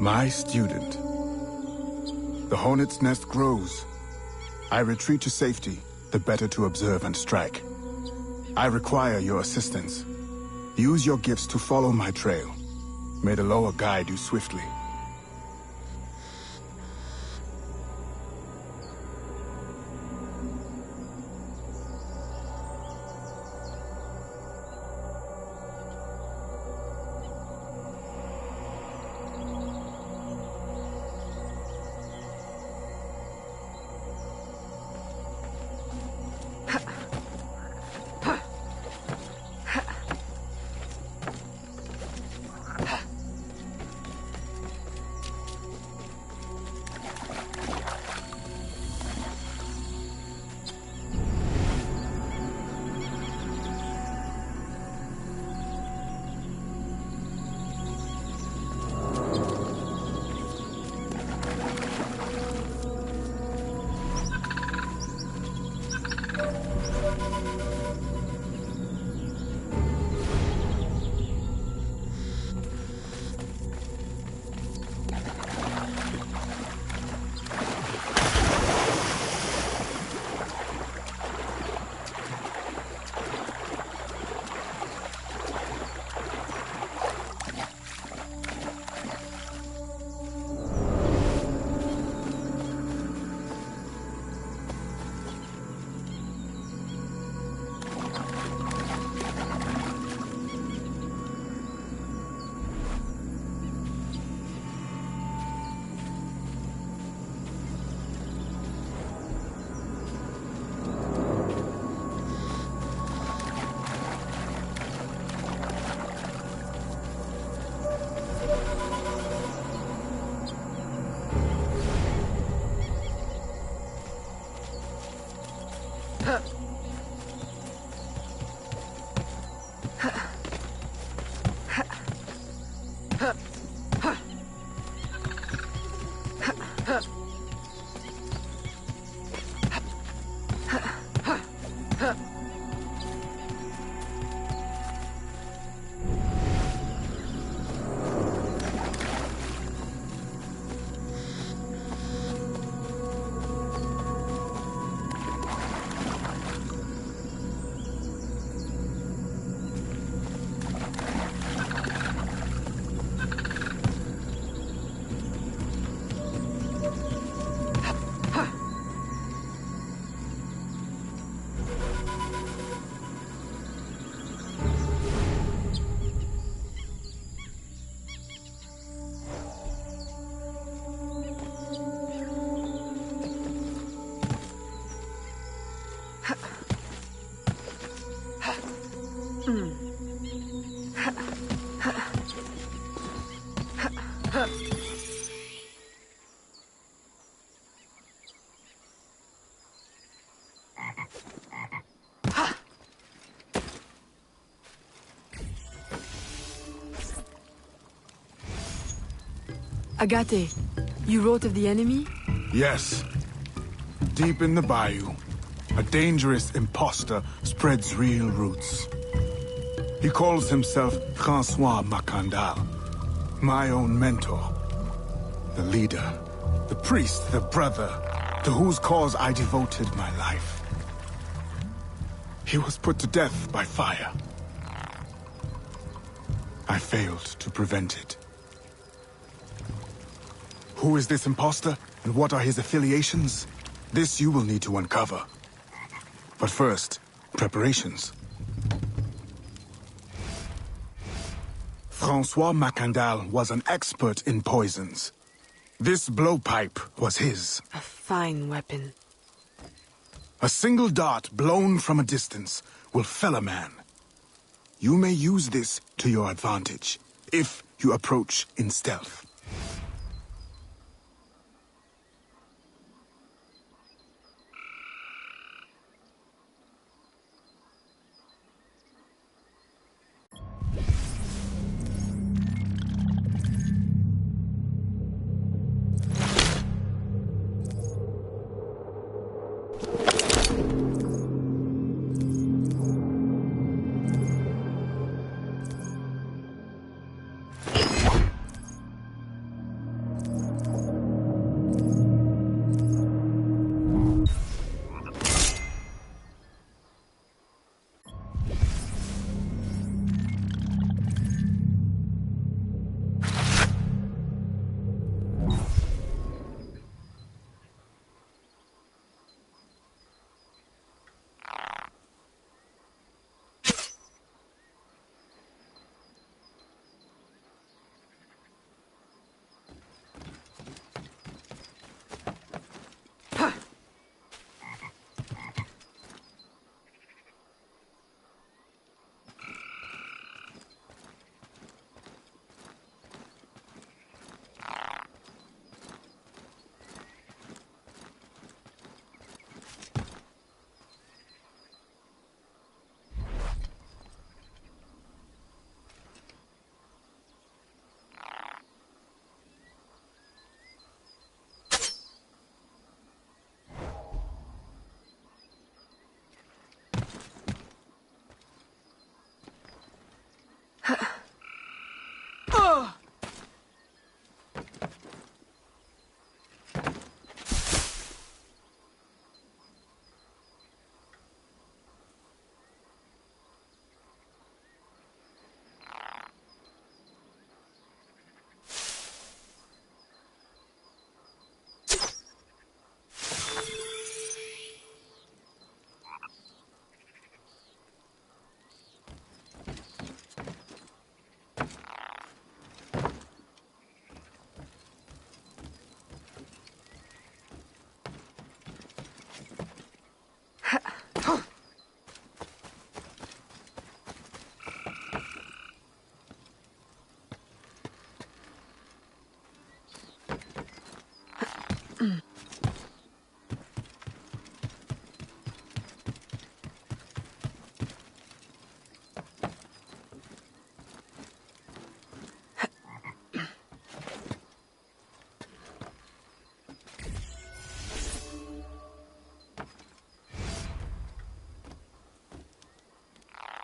My student. The hornet's nest grows. I retreat to safety, the better to observe and strike. I require your assistance. Use your gifts to follow my trail. May the lower guide you swiftly. Agate, you wrote of the enemy? Yes. Deep in the bayou, a dangerous imposter spreads real roots. He calls himself François Macandal, my own mentor. The leader, the priest, the brother, to whose cause I devoted my life. He was put to death by fire. I failed to prevent it. Who is this imposter, and what are his affiliations? This you will need to uncover. But first, preparations. François Macandal was an expert in poisons. This blowpipe was his. A fine weapon. A single dart blown from a distance will fell a man. You may use this to your advantage, if you approach in stealth.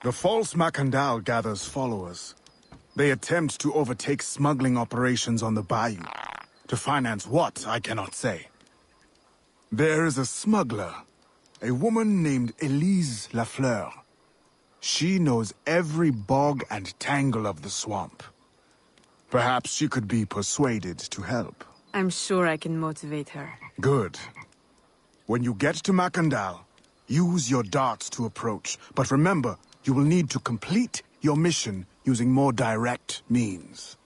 The false Macandal gathers followers. They attempt to overtake smuggling operations on the bayou. To finance what, I cannot say. There is a smuggler, a woman named Elise Lafleur. She knows every bog and tangle of the swamp. Perhaps she could be persuaded to help. I'm sure I can motivate her. Good. When you get to Macandal, use your darts to approach. But remember, you will need to complete your mission using more direct means.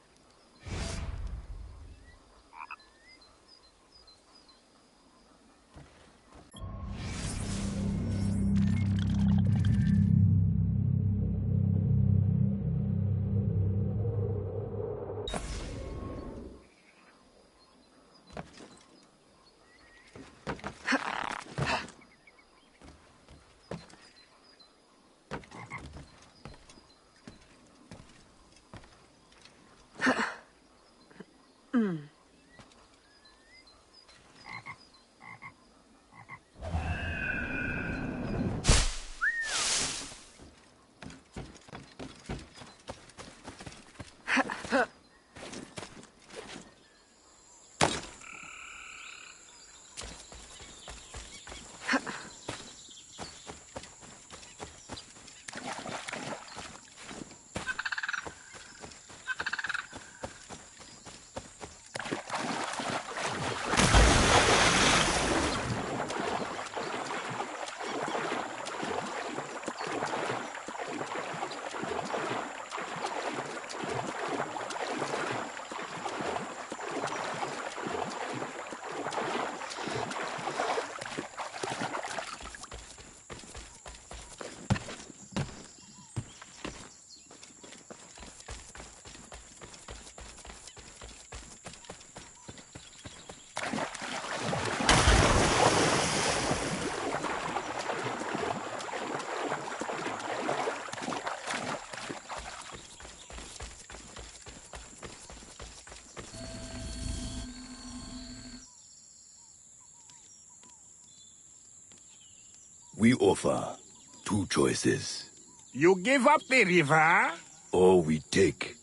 We offer 2 choices. You give up the river, Or we take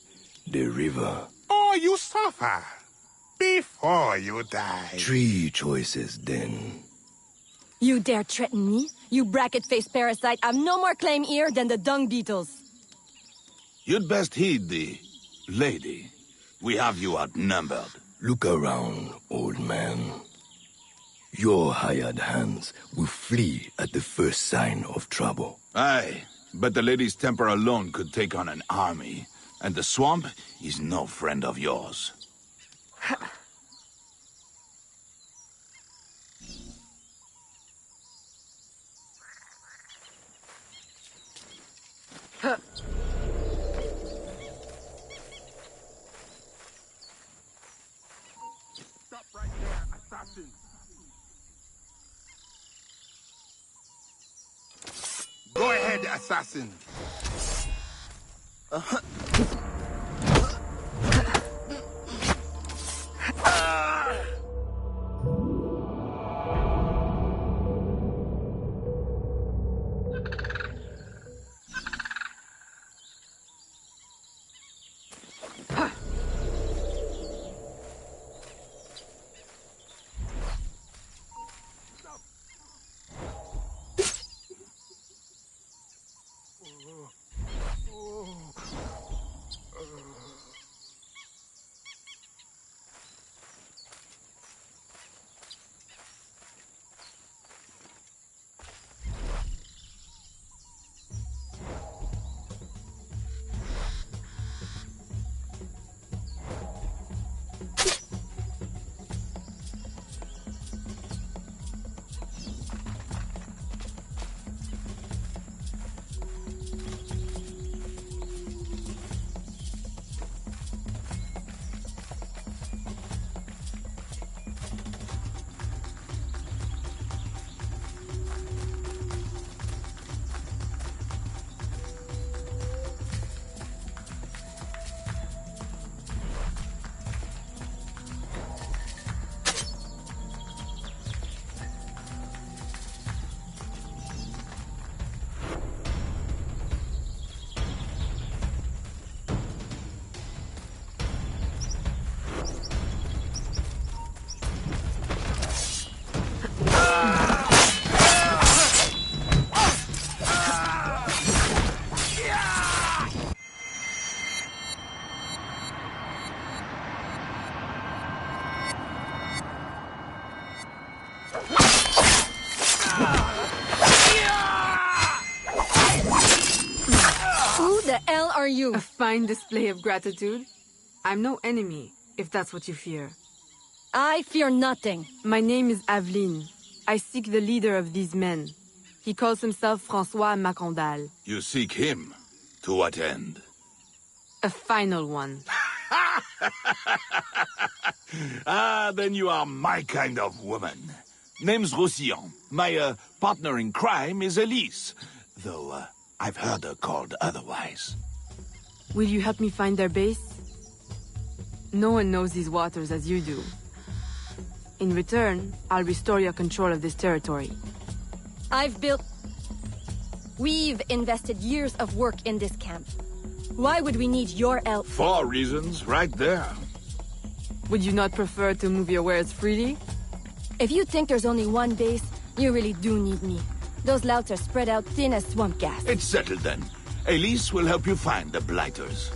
the river. or you suffer before you die. 3 choices then. You dare threaten me? You bracket-faced parasite, I've no more claim here than the dung beetles. You'd best heed the lady. We have you outnumbered. Look around, old man. Your hired hands will flee at the first sign of trouble. Aye, but the lady's temper alone could take on an army. And the swamp is no friend of yours. Stop right there, assassin. Go ahead, assassin. Who the hell are you? A fine display of gratitude. I'm no enemy, if that's what you fear. I fear nothing. My name is Aveline. I seek the leader of these men. He calls himself François Macandal. You seek him? To what end? A final one. Ah, then you are my kind of woman. Name's Roussillon. My partner in crime is Elise. Though, I've heard her called otherwise. Will you help me find their base? No one knows these waters as you do. In return, I'll restore your control of this territory. We've invested years of work in this camp. Why would we need your help? 4 reasons, right there. Would you not prefer to move your wares freely? If you think there's only one base, you really do need me. Those louts are spread out thin as swamp gas. It's settled then. Elise will help you find the blighters.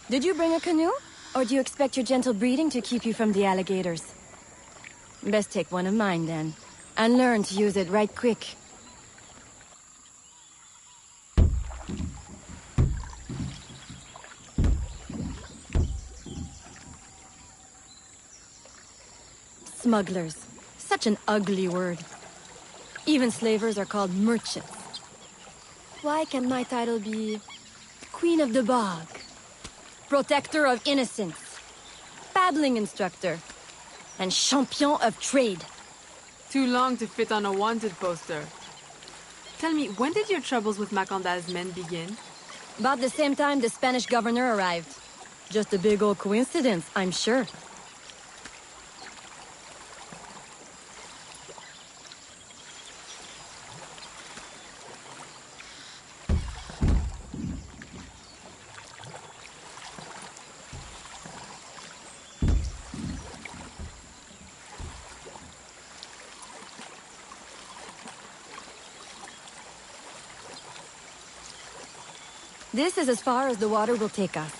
Did you bring a canoe? Or do you expect your gentle breeding to keep you from the alligators? Best take one of mine, then. And learn to use it right quick. Smugglers. Such an ugly word. Even slavers are called merchants. Why can't my title be... Queen of the Bog? Protector of Innocence, paddling instructor, and champion of trade. Too long to fit on a wanted poster. Tell me, when did your troubles with Macandal's men begin? About the same time the Spanish governor arrived. Just a big old coincidence, I'm sure. This is as far as the water will take us.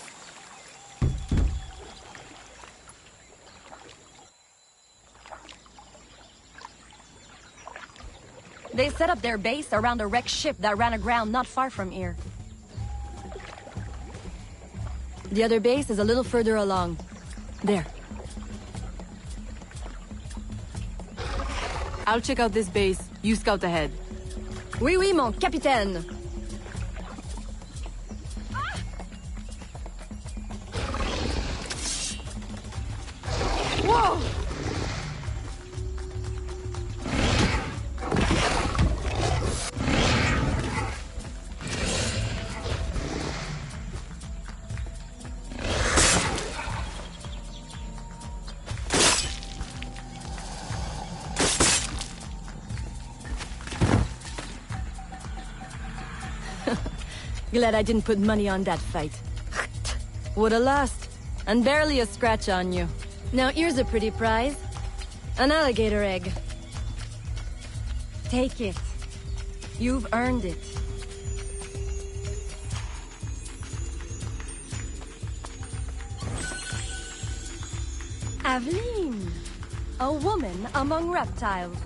They set up their base around a wrecked ship that ran aground not far from here. The other base is a little further along. There. I'll check out this base. You scout ahead. Oui, oui, mon capitaine. Whoa! Glad I didn't put money on that fight. Woulda lost. And barely a scratch on you. Now here's a pretty prize. An alligator egg. Take it. You've earned it. Aveline. A woman among reptiles.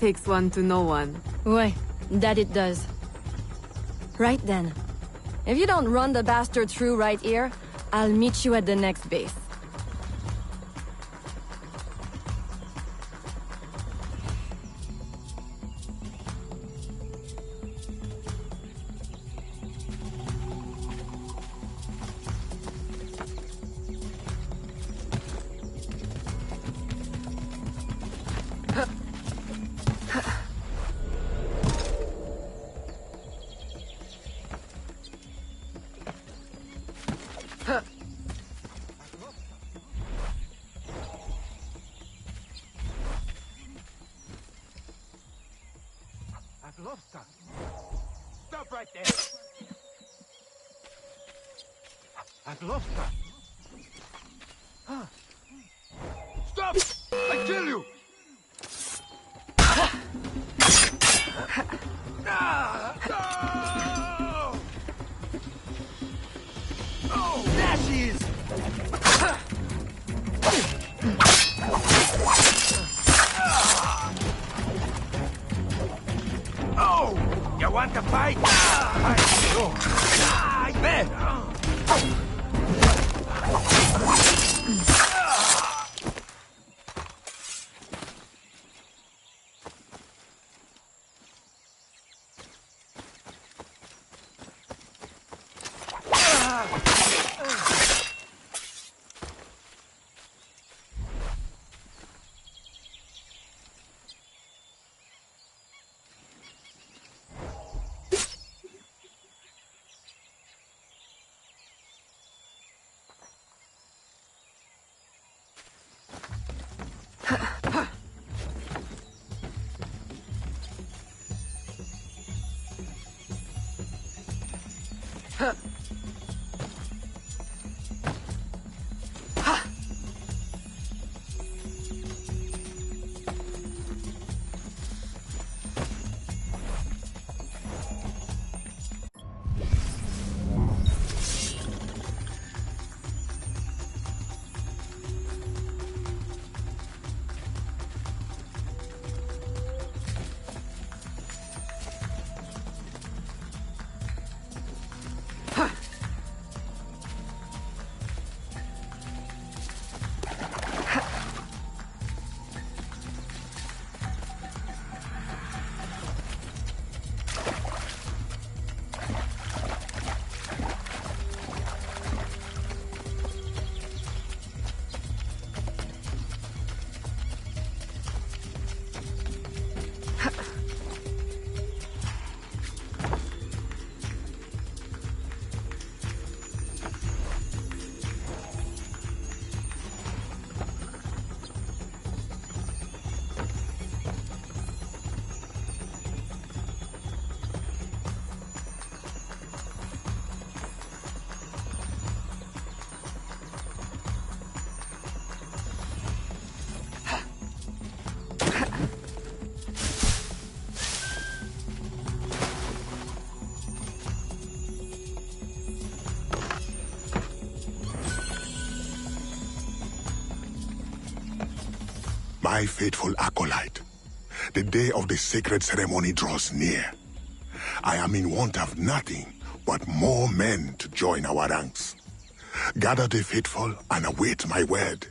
Takes one to know one. Ouais, that it does. Right then. If you don't run the bastard through right here, I'll meet you at the next base. Stop right there! I've lost her. Stop! I kill you! No! Oh, there she is! Oh! You want to fight? I bet! My faithful acolyte, the day of the sacred ceremony draws near. I am in want of nothing but more men to join our ranks. Gather the faithful and await my word.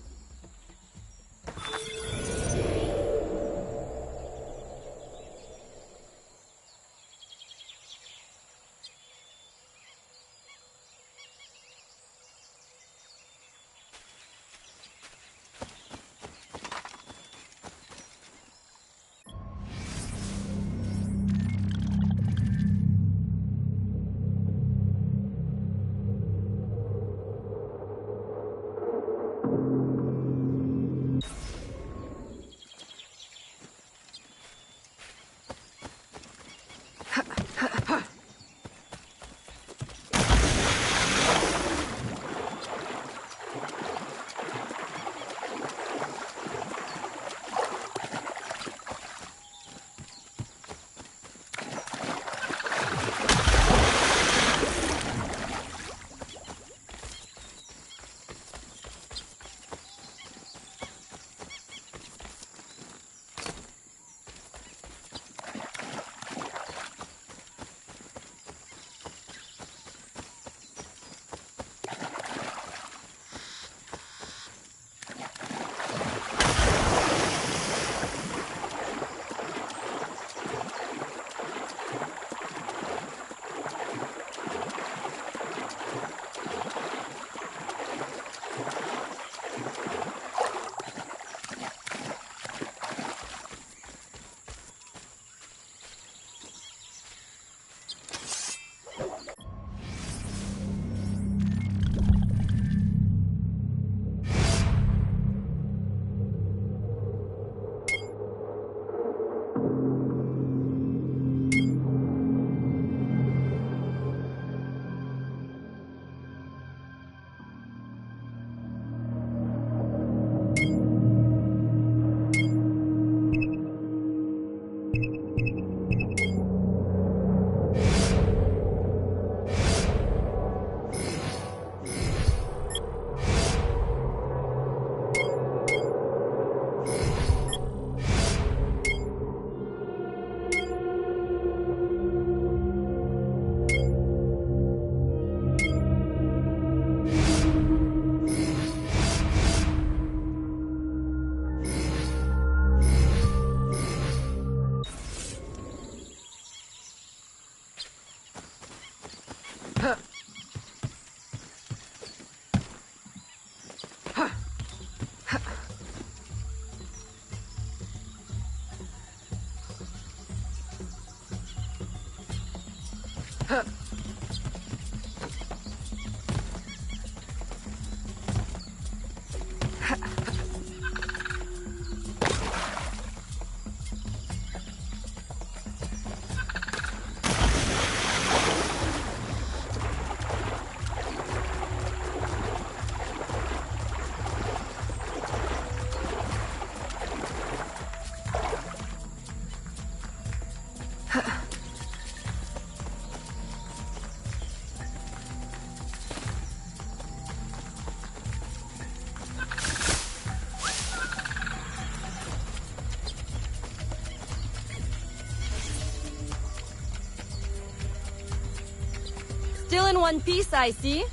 in one piece, I see.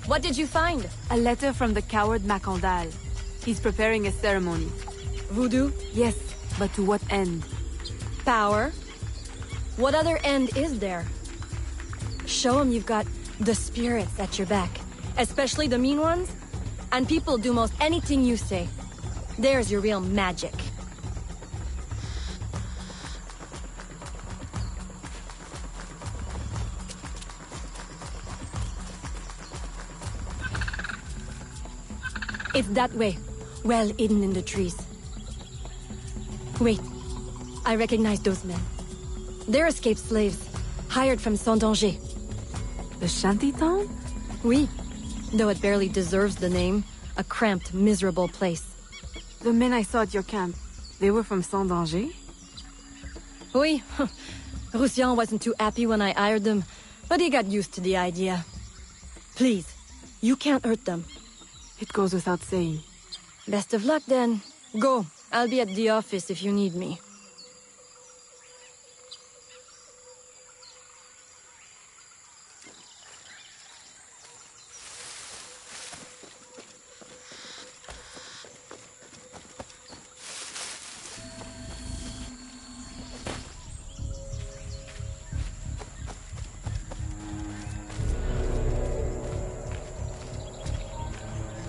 What did you find? A letter from the coward Macandal. He's preparing a ceremony. Voodoo? Yes, but to what end? Power? What other end is there? Show him you've got the spirits at your back. Especially the mean ones. And people do most anything you say. There's your real magic. It's that way. Well hidden in the trees. Wait. I recognize those men. They're escaped slaves. Hired from Saint-Danger. The shantytown? Oui. Though it barely deserves the name. A cramped, miserable place. The men I saw at your camp, they were from Saint-Danger? Oui. Roussillon wasn't too happy when I hired them, but he got used to the idea. Please, you can't hurt them. It goes without saying. Best of luck then. Go. I'll be at the office if you need me.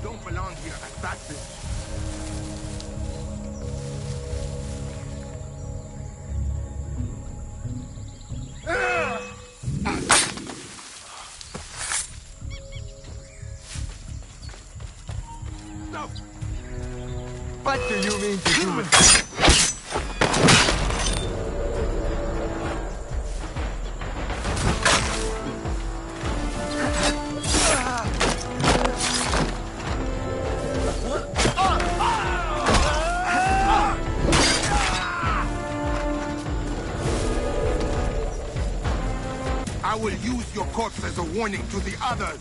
Don't belong here, assassin. No. What do you mean to do with that? I will use your corpse as a warning to the others.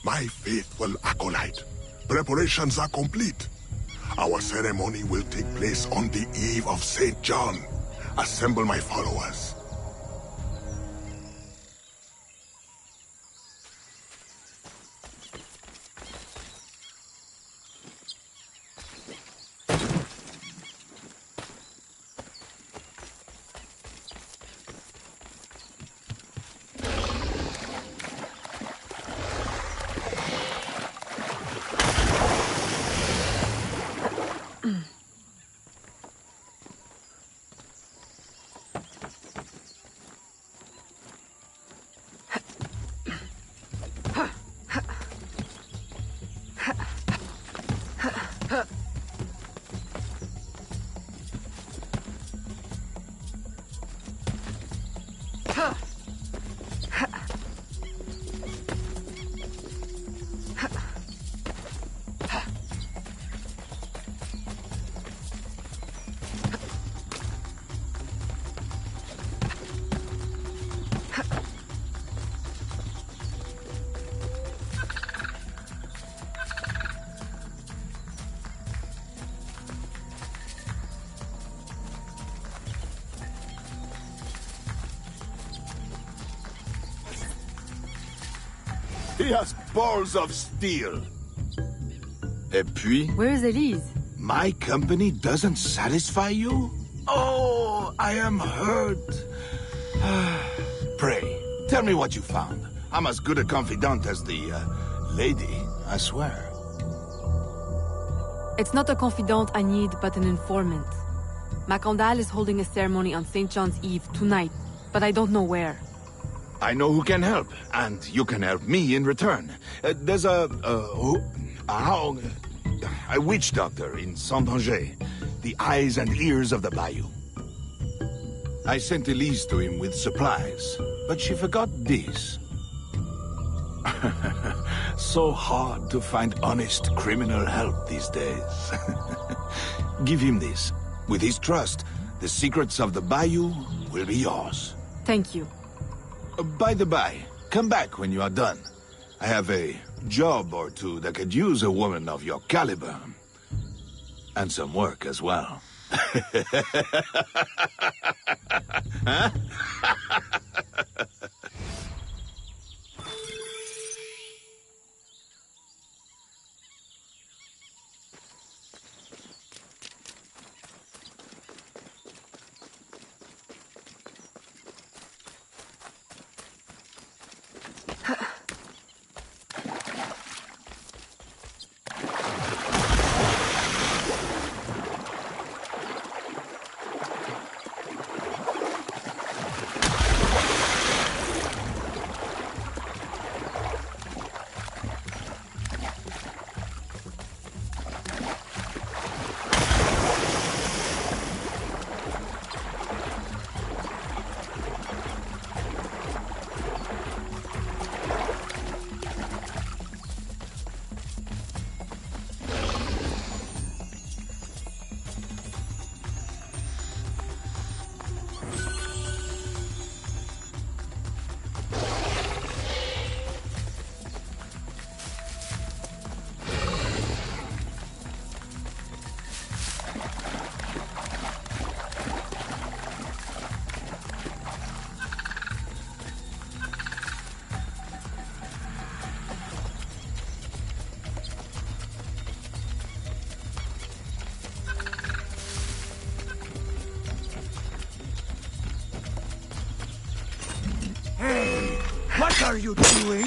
My faithful acolyte, preparations are complete. Our ceremony will take place on the eve of St. John. Assemble my followers. He has balls of steel. Et puis, Where is Elise? my company doesn't satisfy you? Oh, I am hurt. Pray, tell me what you found. I'm as good a confidant as the lady, I swear. It's not a confidant I need, but an informant. Macandal is holding a ceremony on St. John's Eve tonight, but I don't know where. I know who can help, and you can help me in return. There's a witch doctor in Saint-Danger, the eyes and ears of the bayou. I sent Elise to him with supplies, but she forgot this. So hard to find honest criminal help these days. Give him this. With his trust, the secrets of the bayou will be yours. Thank you. By the by, come back when you are done. I have a job or two that could use a woman of your caliber. And some work as well. Huh? What are you doing?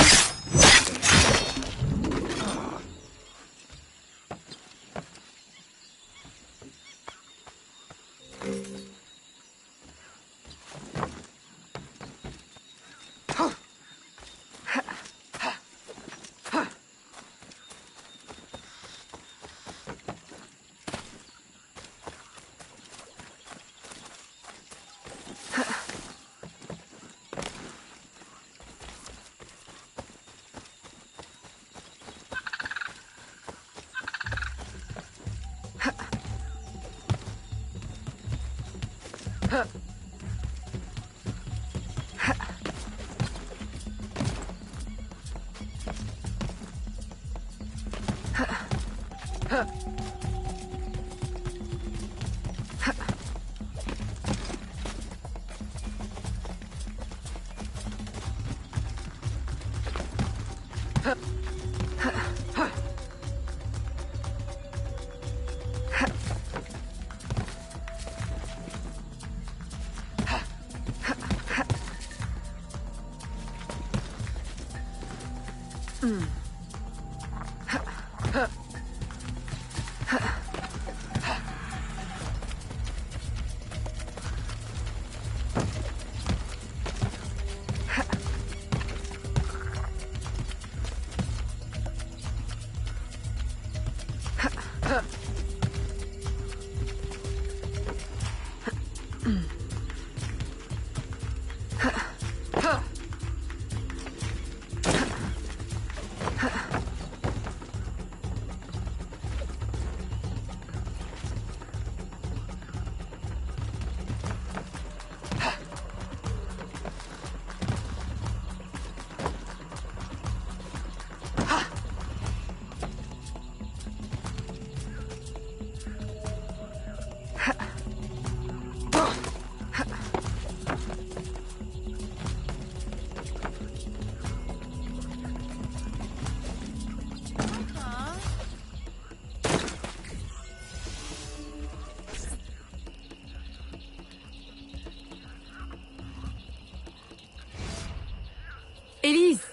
Elise!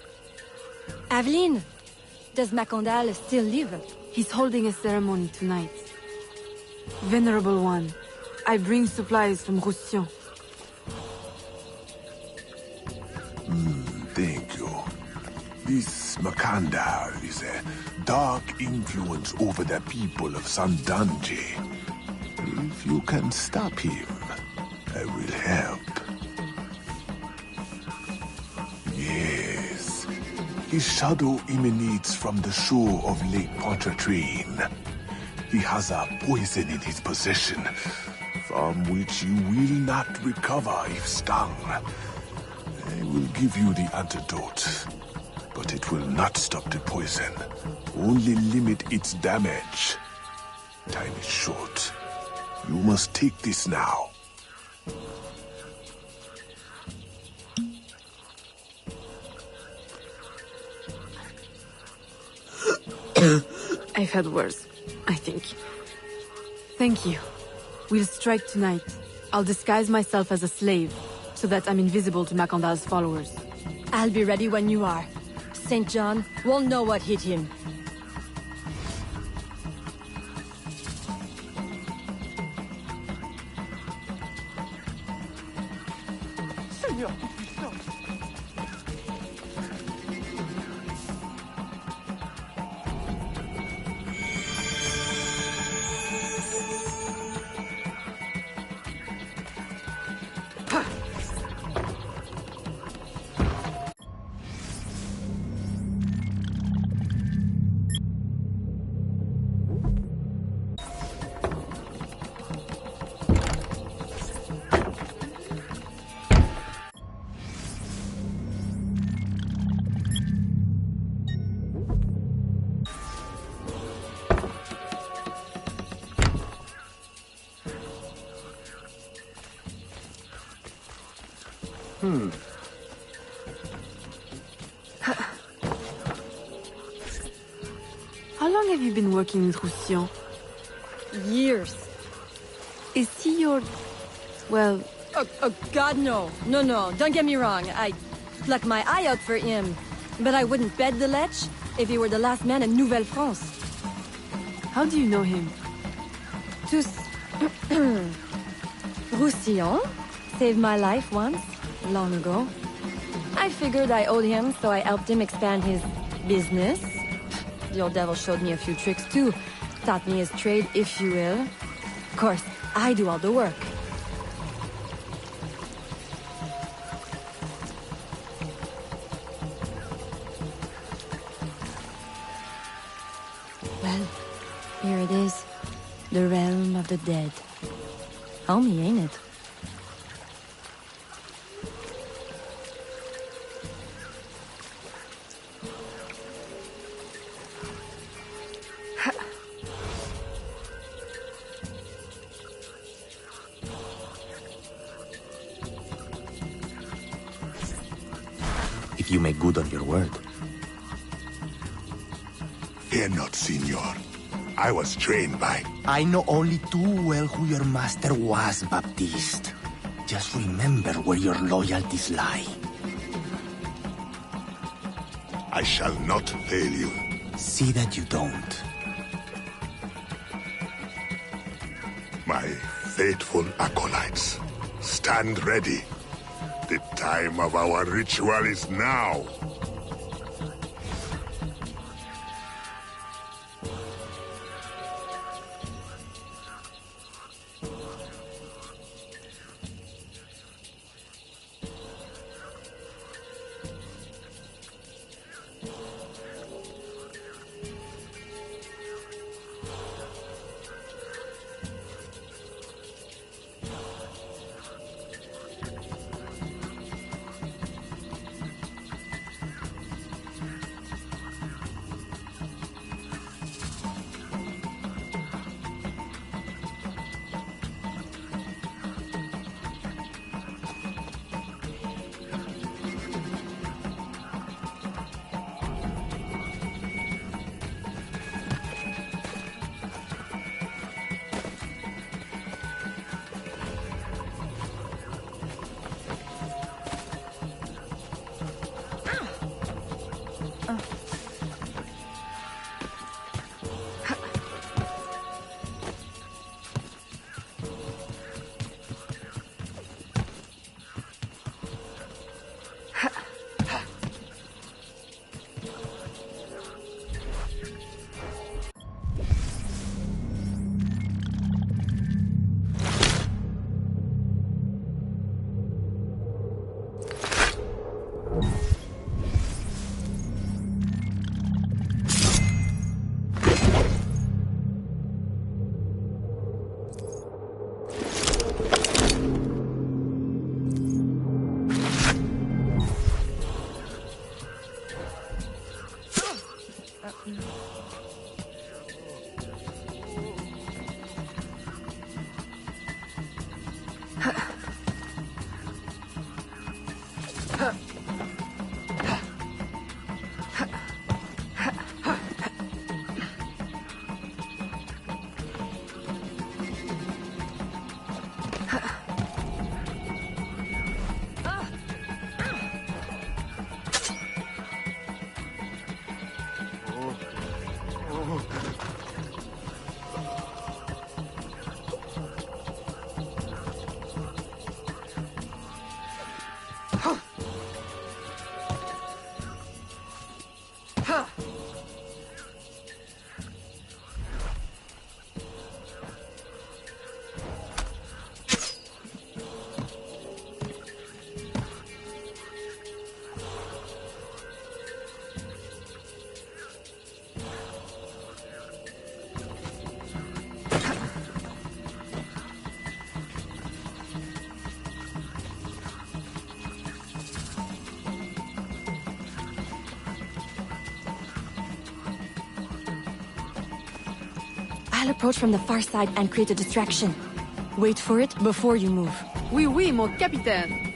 Aveline, does Macondal still live? He's holding a ceremony tonight. Venerable One, I bring supplies from Roussillon. Thank you. This Macandal is a dark influence over the people of Sandanji. If you can stop him, I will help. Yes, His shadow emanates from the shore of Lake Pontchartrain. He has a poison in his possession, from which you will not recover if stung. I will give you the antidote, but it will not stop the poison, only limit its damage. Time is short. You must take this now. I've had worse, I think. Thank you. We'll strike tonight. I'll disguise myself as a slave, so that I'm invisible to Macandal's followers. I'll be ready when you are. St. John won't know what hit him. How long have you been working with Roussillon? Years. Is he your... well... Oh, God, no. No, don't get me wrong. I'd pluck my eye out for him. But I wouldn't bet the Lech if he were the last man in Nouvelle-France. How do you know him? Tous... Roussillon saved my life once, long ago. I figured I owed him, so I helped him expand his business. The old devil showed me a few tricks too. Taught me his trade, if you will. Of course, I do all the work. Well, here it is. The realm of the dead. Homey, ain't it? If you make good on your word. Fear not, Signor. I was trained by... I know only too well who your master was, Baptiste. Just remember where your loyalties lie. I shall not fail you. See that you don't. My faithful acolytes, stand ready. The time of our ritual is now. approach from the far side and create a distraction. Wait for it before you move. Oui, oui, mon capitaine.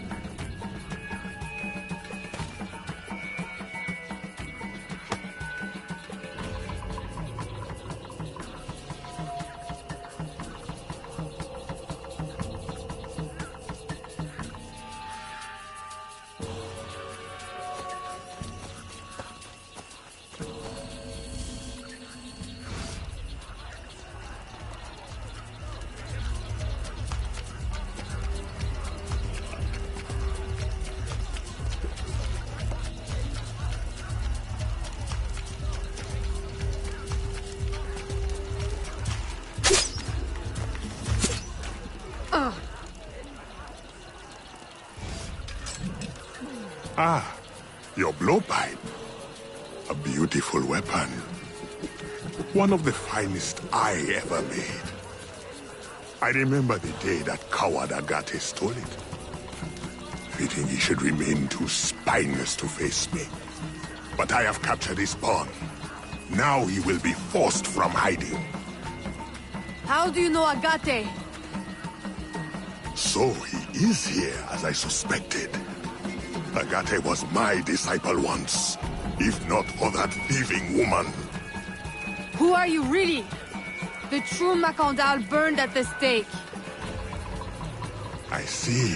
Ah, your blowpipe. A beautiful weapon. One of the finest I ever made. I remember the day that coward Agate stole it. Fitting he should remain too spineless to face me. But I have captured his pawn. Now he will be forced from hiding. How do you know Agate? So he is here, as I suspected. Agate was my disciple once, if not for that thieving woman. Who are you really? The true Macandal burned at the stake. I see.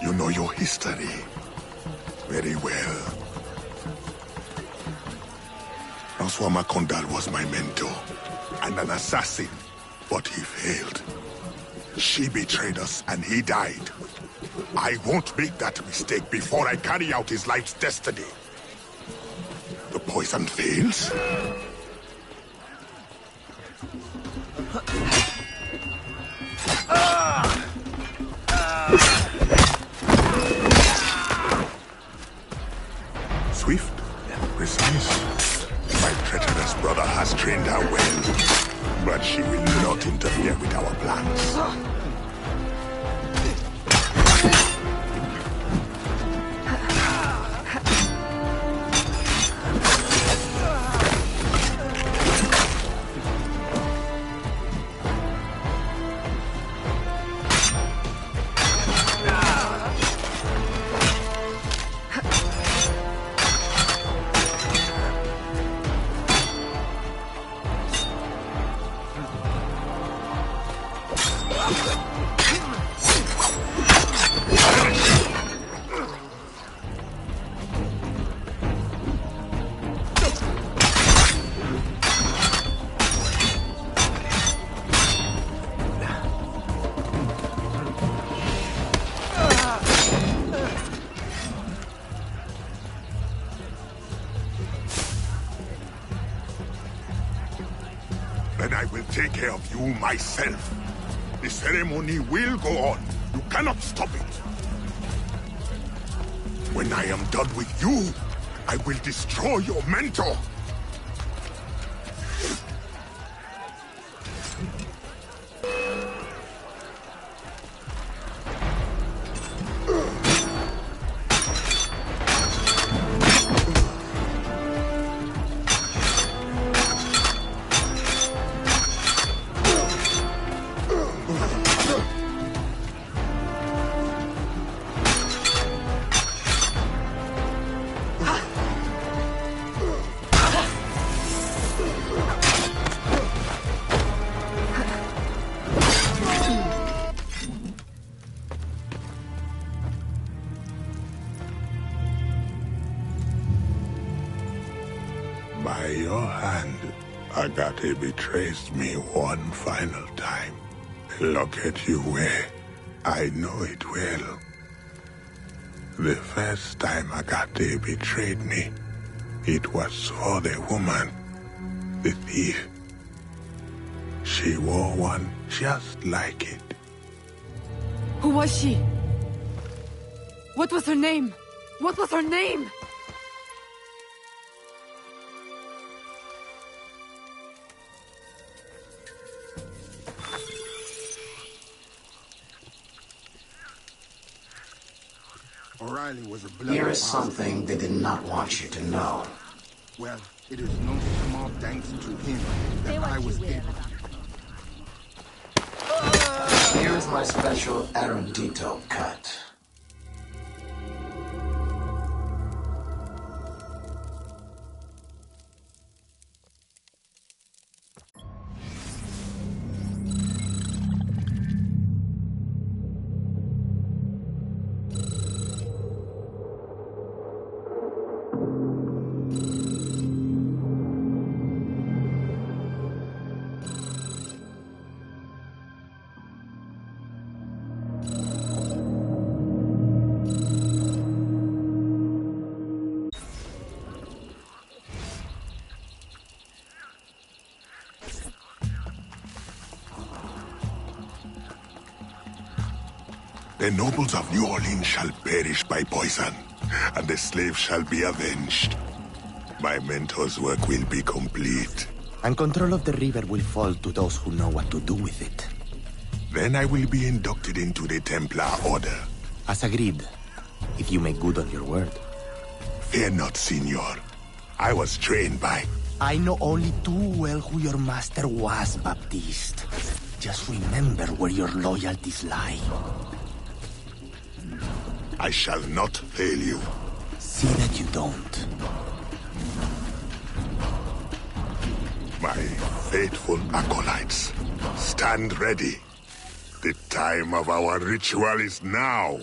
You know your history. Very well. Francois Macandal was my mentor, and an assassin, but he failed. She betrayed us, and he died. I won't make that mistake before I carry out his life's destiny. The poison fails? Swift, precise. My treacherous brother has trained her well, but she will not interfere with our plans. Then I will take care of you myself. The ceremony will go on. You cannot stop it. When I am done with you, I will destroy your mentor. By your hand, Agate betrays me one final time. Look at you where I know it well. The first time Agate betrayed me, it was for the woman, the thief. She wore one just like it. Who was she? What was her name? What was her name? O'Reilly was a blood. Here is something they did not want you to know. Well, it is no small thanks to him that I was able. Here's my special erudito cut. The nobles of New Orleans shall perish by poison, and the slaves shall be avenged. My mentor's work will be complete. And control of the river will fall to those who know what to do with it. Then I will be inducted into the Templar Order. As agreed, if you make good on your word. Fear not, Signor. I was trained by... I know only too well who your master was, Baptiste. Just remember where your loyalties lie. I shall not fail you. See that you don't. My faithful acolytes, stand ready. The time of our ritual is now.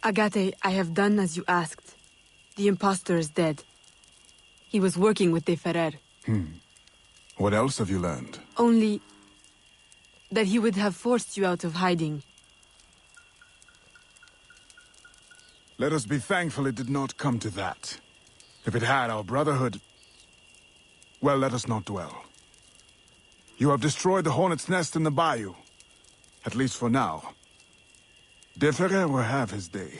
Agate, I have done as you asked. The impostor is dead. He was working with De Ferrer. What else have you learned? Only that he would have forced you out of hiding. Let us be thankful it did not come to that. If it had, our brotherhood... Well, let us not dwell. You have destroyed the hornet's nest in the bayou. At least for now. De Ferrer will have his day.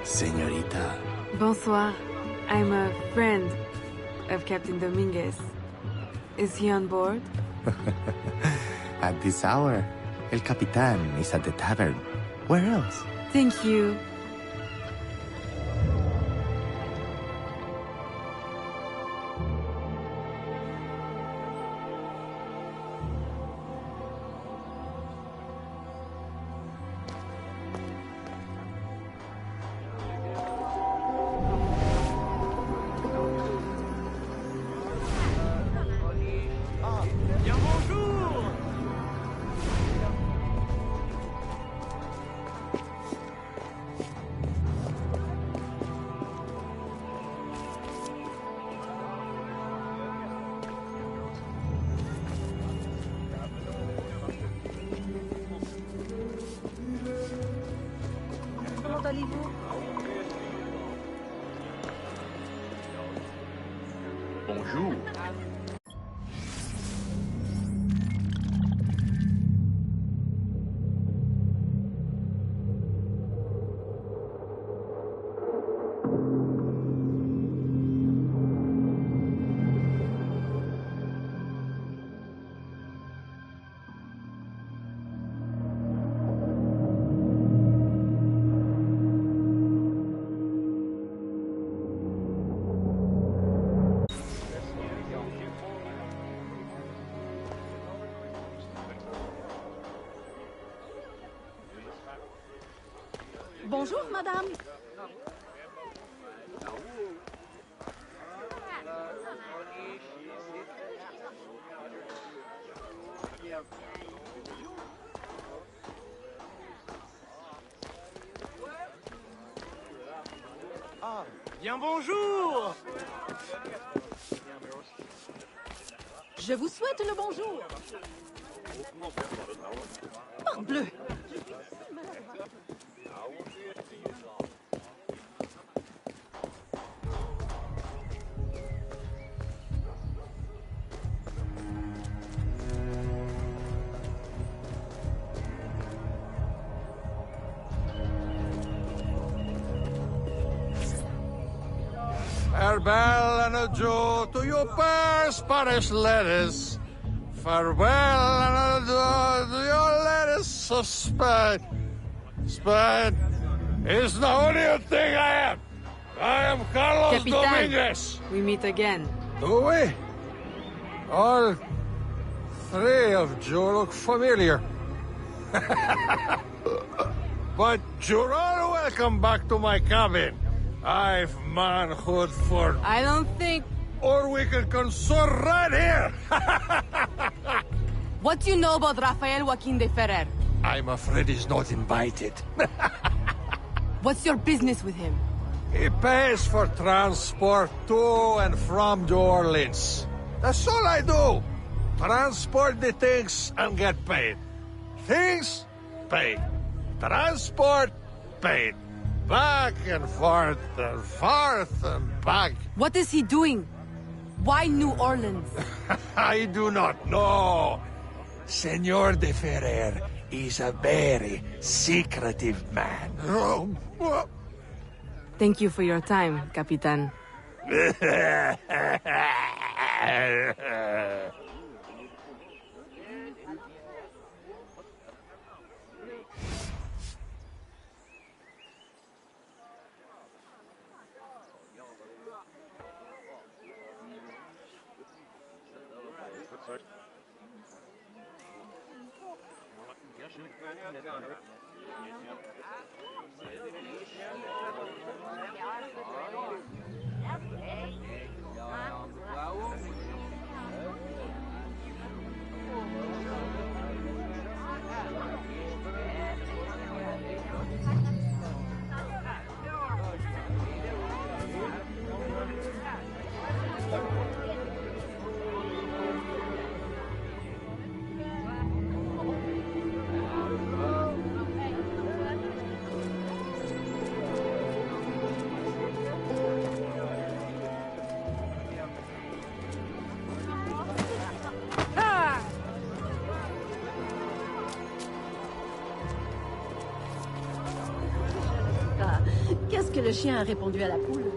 Señorita. Bonsoir. I'm a friend of Captain Dominguez. Is he on board? At this hour, El Capitan is at the tavern. Where else? Thank you. Bonjour. Bonjour, madame. Bien bonjour. Je vous souhaite le bonjour. Parbleu. Farewell and adieu to your Spanish lettuce. Farewell and adieu to your lettuce of Spain. Spain is the only thing I am. I am Carlos Capitan, Dominguez. we meet again. Do we? All three of you look familiar. But you're all welcome back to my cabin. I've manhood for... I don't think... Or we can consort right here! What do you know about Rafael Joaquin de Ferrer? I'm afraid he's not invited. What's your business with him? He pays for transport to and from New Orleans. That's all I do. Transport the things and get paid. Things, paid. Transport, paid. Back and forth and back. What is he doing? Why New Orleans? I do not know. Senor de Ferrer is a very secretive man. Thank you for your time, Capitan. Qu'est-ce que le chien a répondu à la poule?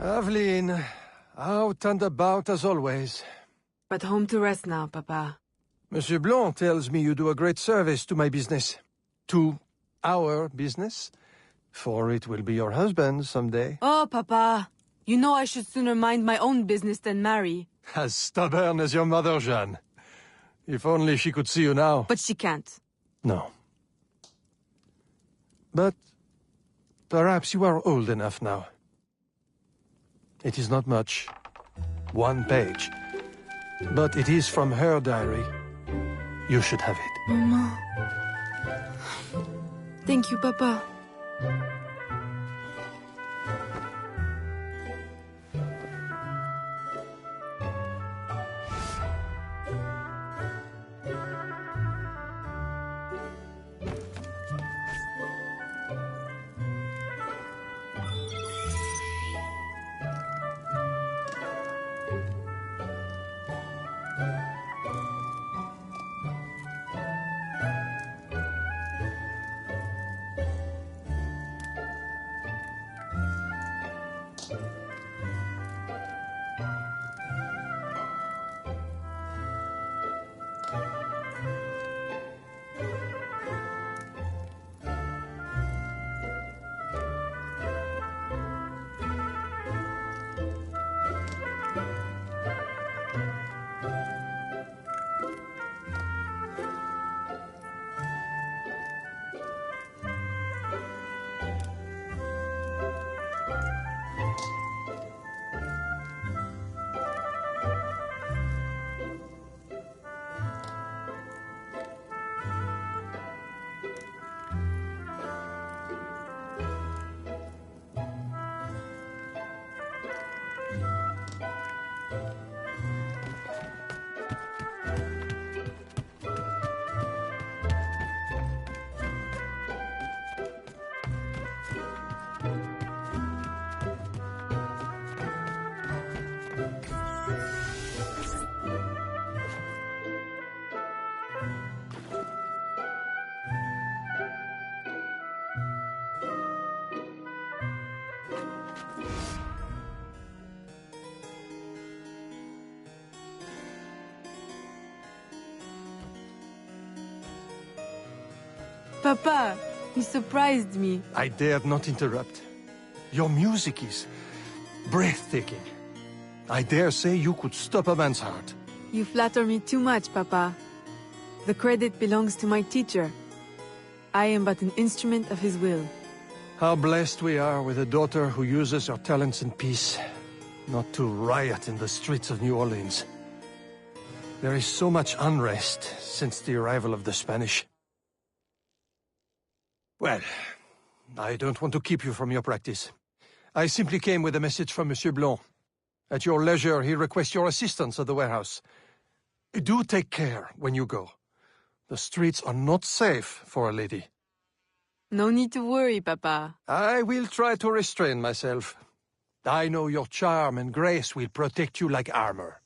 Aveline, out and about as always. But home to rest now, Papa. Monsieur Blanc tells me you do a great service to my business. To our business. For it will be your husband someday. Oh, Papa. You know I should sooner mind my own business than marry. As stubborn as your mother, Jeanne. If only she could see you now. But she can't. No. But perhaps you are old enough now. It is not much. 1 page. But it is from her diary. You should have it. Mama. Thank you, Papa. Papa, you surprised me. I dared not interrupt. Your music is breathtaking. I dare say you could stop a man's heart. You flatter me too much, Papa. The credit belongs to my teacher. I am but an instrument of his will. How blessed we are with a daughter who uses her talents in peace, not to riot in the streets of New Orleans. There is so much unrest since the arrival of the Spanish. Well, I don't want to keep you from your practice. I simply came with a message from Monsieur Blanc. At your leisure, he requests your assistance at the warehouse. Do take care when you go. The streets are not safe for a lady. No need to worry, Papa. I will try to restrain myself. I know your charm and grace will protect you like armor.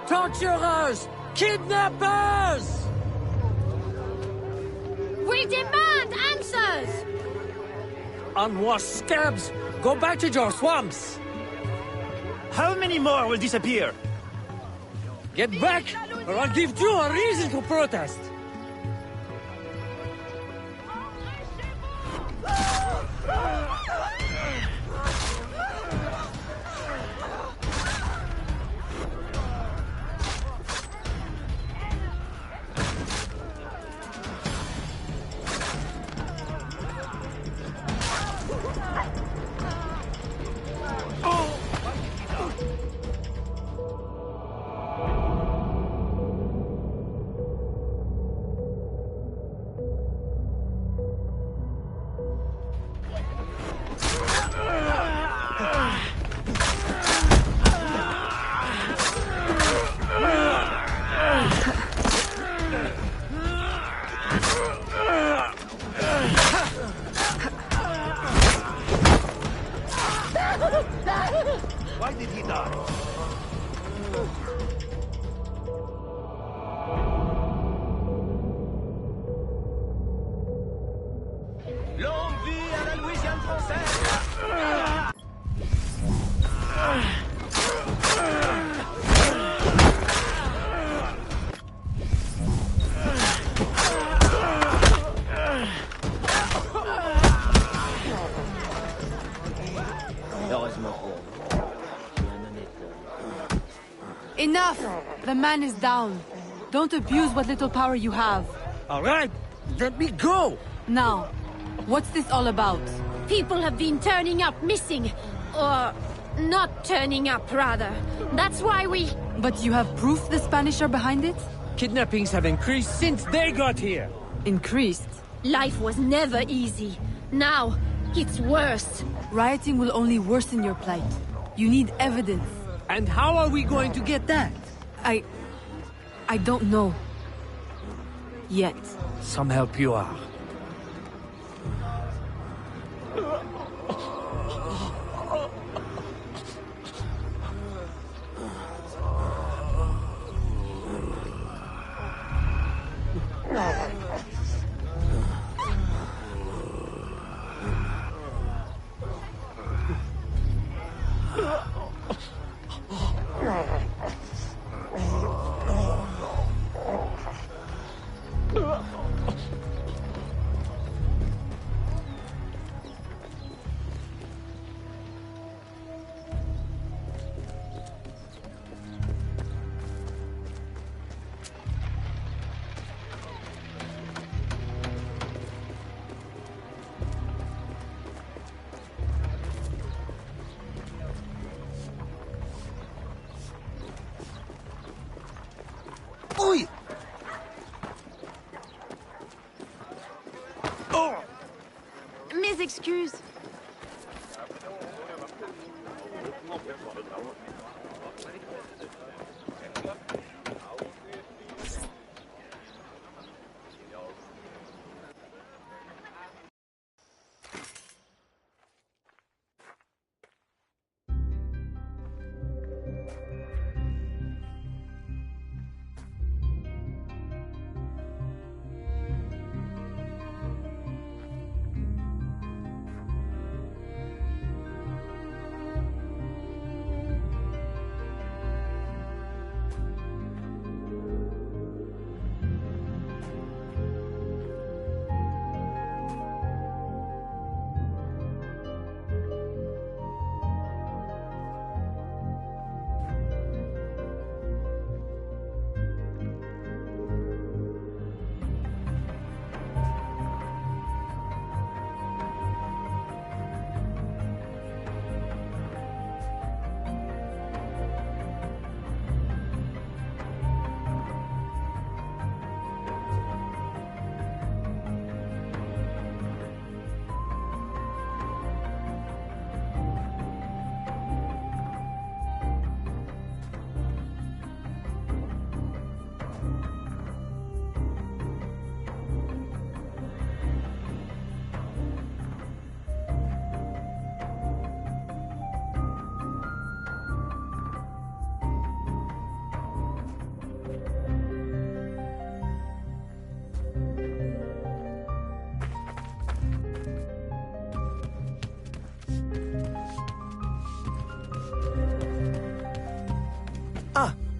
Torturers! Kidnappers! We demand answers! Unwashed scabs! Go back to your swamps! How many more will disappear? Get back, or I'll give you a reason to protest! Why did he die? Longue vie à la Louisiane française! Enough! The man is down. Don't abuse what little power you have. All right, let me go! Now, what's this all about? People have been turning up missing. Or not turning up, rather. That's why we... But you have proof the Spanish are behind it? Kidnappings have increased since they got here. Increased? Life was never easy. Now, It's worse. Rioting will only worsen your plight. You need evidence. And how are we going to get that? I don't know. Yet. Some help you are. Oi! Mes excuses.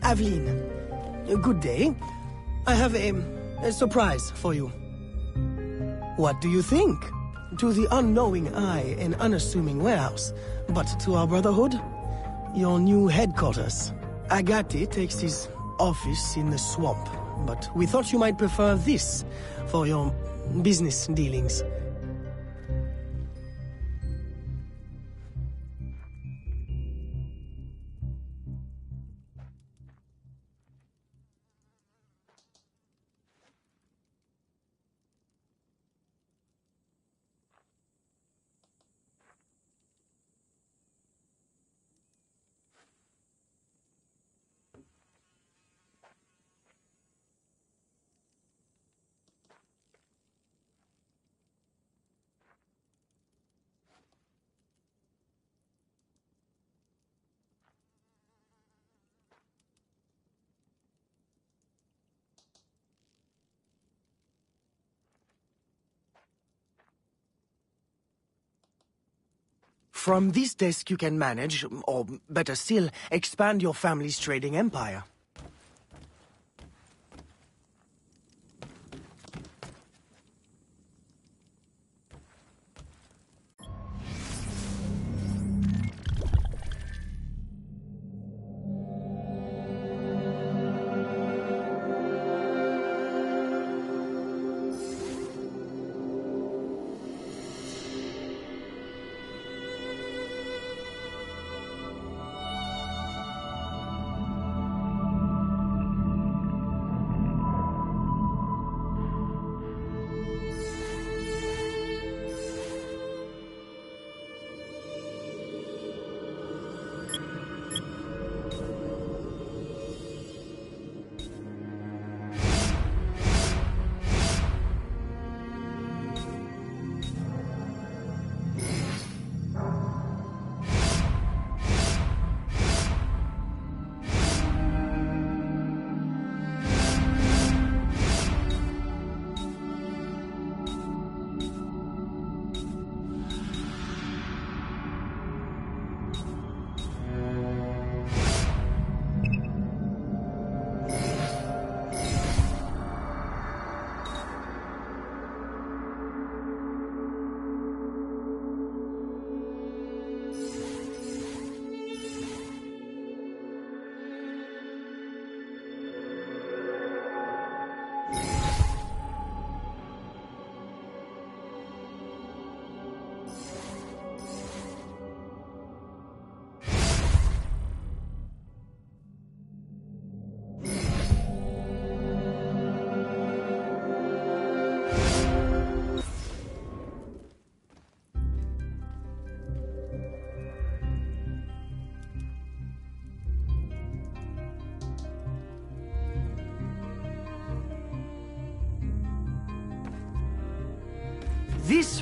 Aveline, good day. I have a surprise for you. What do you think? To the unknowing eye, an unassuming warehouse. But to our brotherhood, your new headquarters. Agate takes his office in the swamp, but we thought you might prefer this for your business dealings. From this desk you can manage, or better still, expand your family's trading empire.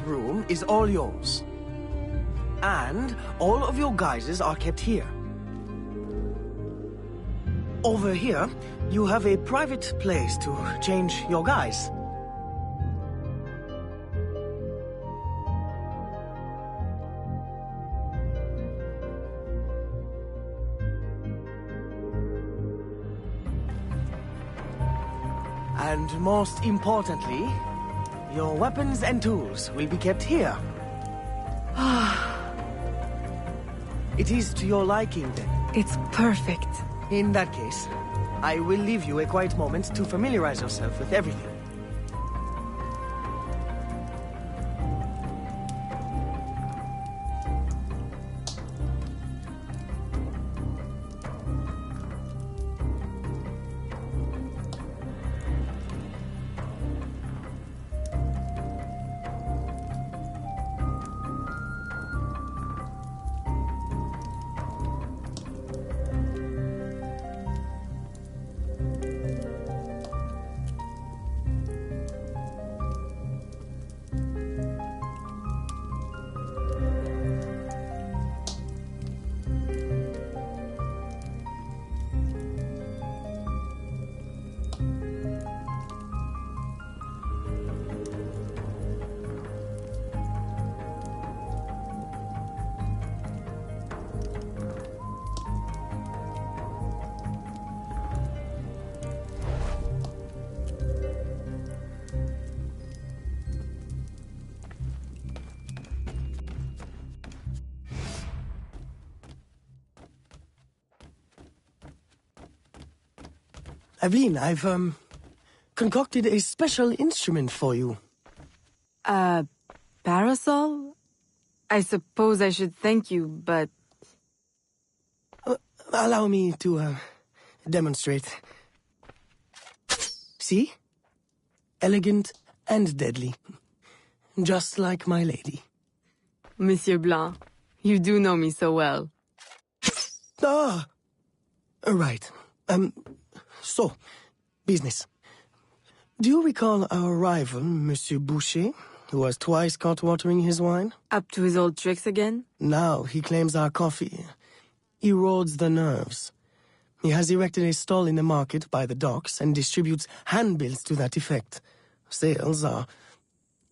room is all yours. And all of your guises are kept here. Over here, you have a private place to change your guise. And most importantly, your weapons and tools will be kept here. It is to your liking, then. It's perfect. In that case, I will leave you a quiet moment to familiarize yourself with everything. Aveline, I've, concocted a special instrument for you. A parasol? I suppose I should thank you, but... Allow me to, demonstrate. See? Elegant and deadly. Just like my lady. Monsieur Blanc, you do know me so well. Ah! Right. So, business. Do you recall our rival, Monsieur Boucher, who was twice caught watering his wine? Up to his old tricks again? Now he claims our coffee erodes the nerves. He has erected a stall in the market by the docks and distributes handbills to that effect. Sales are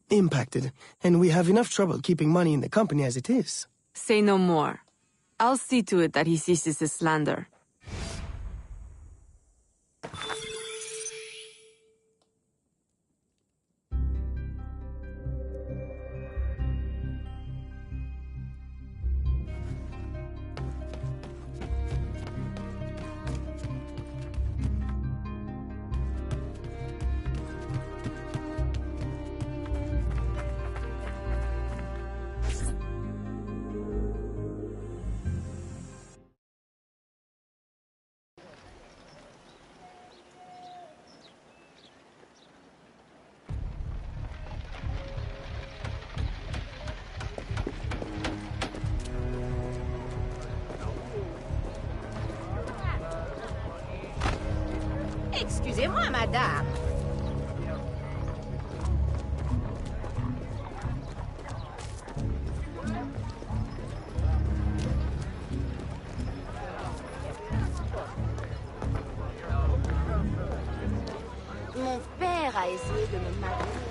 impacted, and we have enough trouble keeping money in the company as it is. Say no more. I'll see to it that he ceases his slander. Excusez-moi, madame. Mon père a essayé de me marier.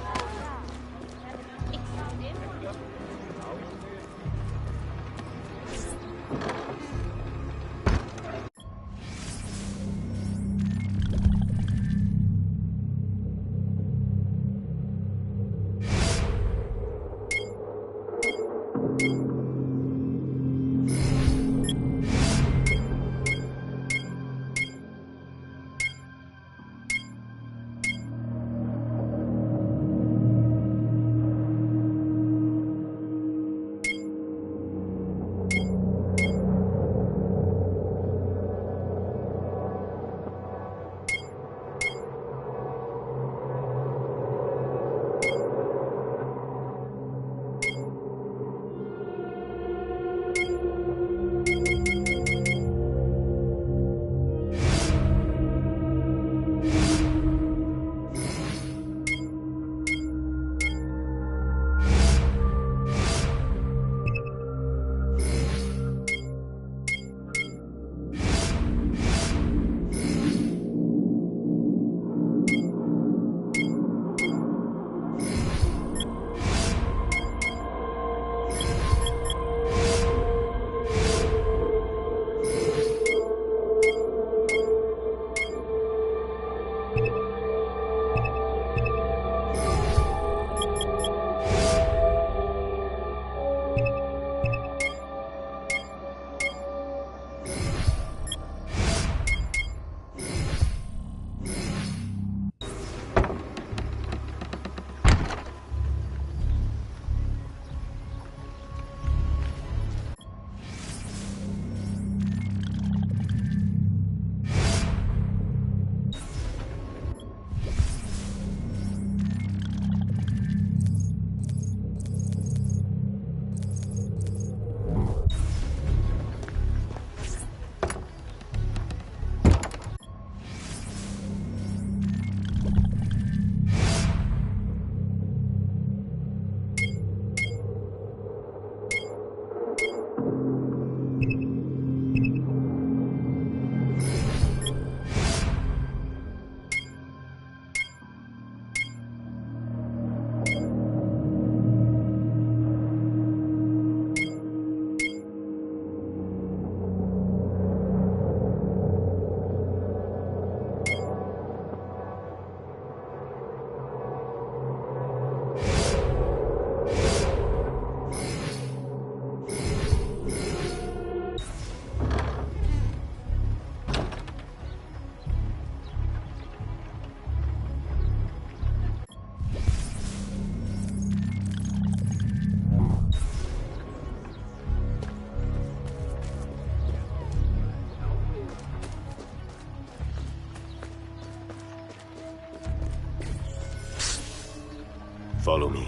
Follow me.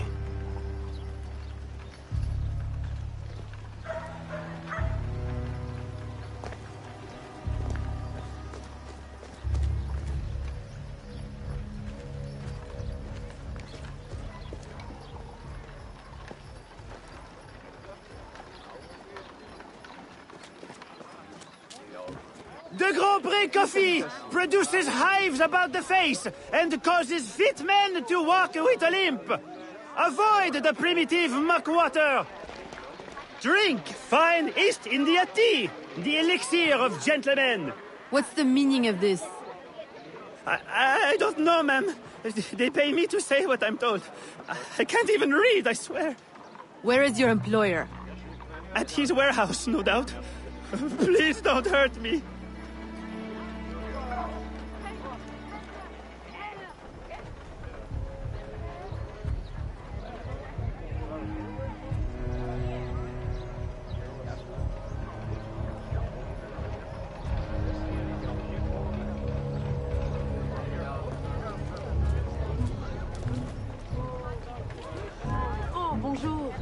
The Grand Prix coffee produces hives about the face and causes fit men to walk with a limp. Avoid the primitive muck water. Drink fine East India tea, the elixir of gentlemen. What's the meaning of this? I don't know, ma'am. They pay me to say what I'm told. I can't even read, I swear. Where is your employer? At his warehouse, no doubt. Please don't hurt me. Bonjour.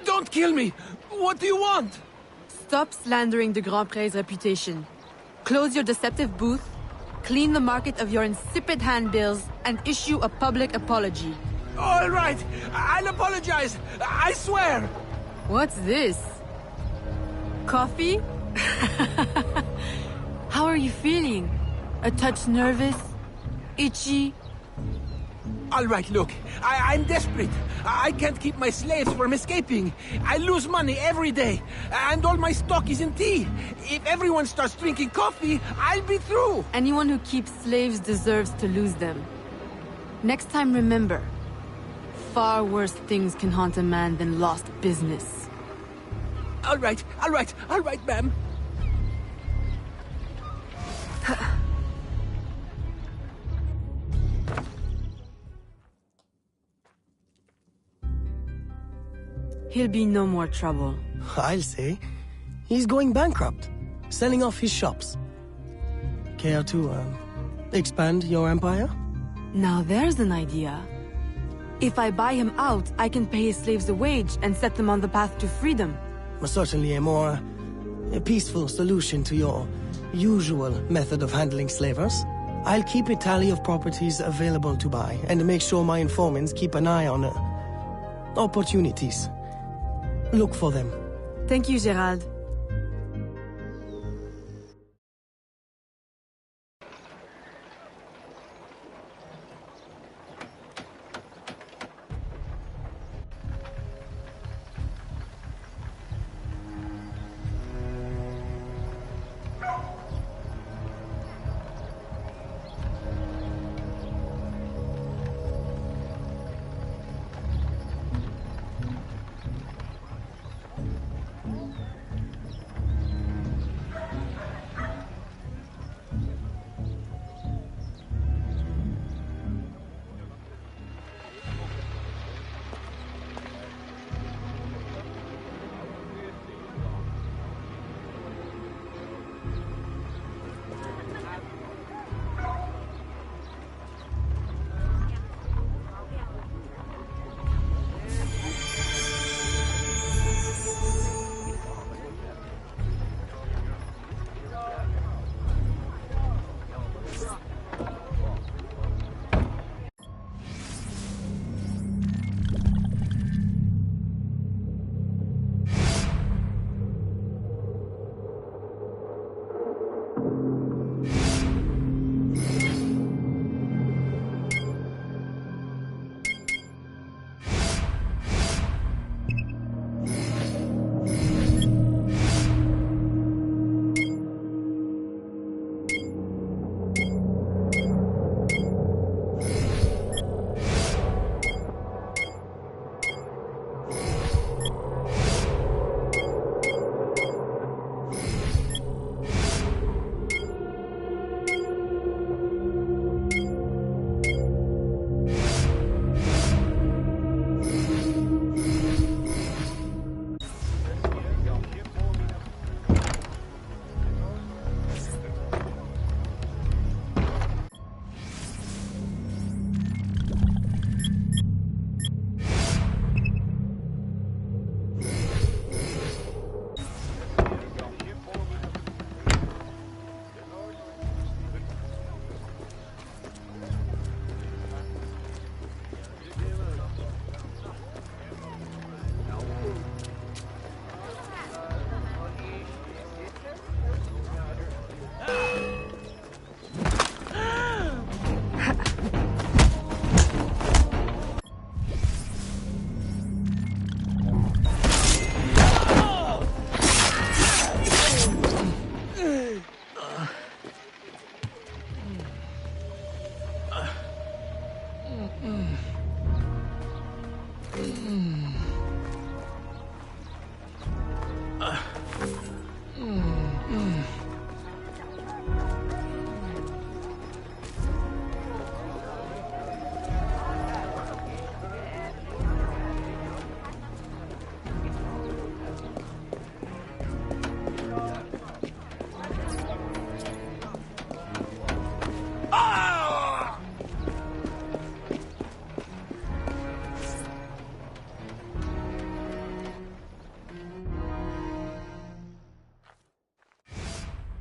Don't kill me! What do you want? Stop slandering the Grand Prix's reputation. Close your deceptive booth, clean the market of your insipid handbills, and issue a public apology. All right, I'll apologize. I swear. What's this? Coffee? How are you feeling? A touch nervous? Itchy? All right, look, I'm desperate. I can't keep my slaves from escaping. I lose money every day, and all my stock is in tea. If everyone starts drinking coffee, I'll be through. Anyone who keeps slaves deserves to lose them. Next time, remember, far worse things can haunt a man than lost business. All right, ma'am. He'll be no more trouble. I'll say. He's going bankrupt, selling off his shops. Care to, expand your empire? Now there's an idea. If I buy him out, I can pay his slaves a wage and set them on the path to freedom. Certainly a more peaceful solution to your usual method of handling slavers. I'll keep a tally of properties available to buy and make sure my informants keep an eye on opportunities. Look for them. Thank you, Gerald.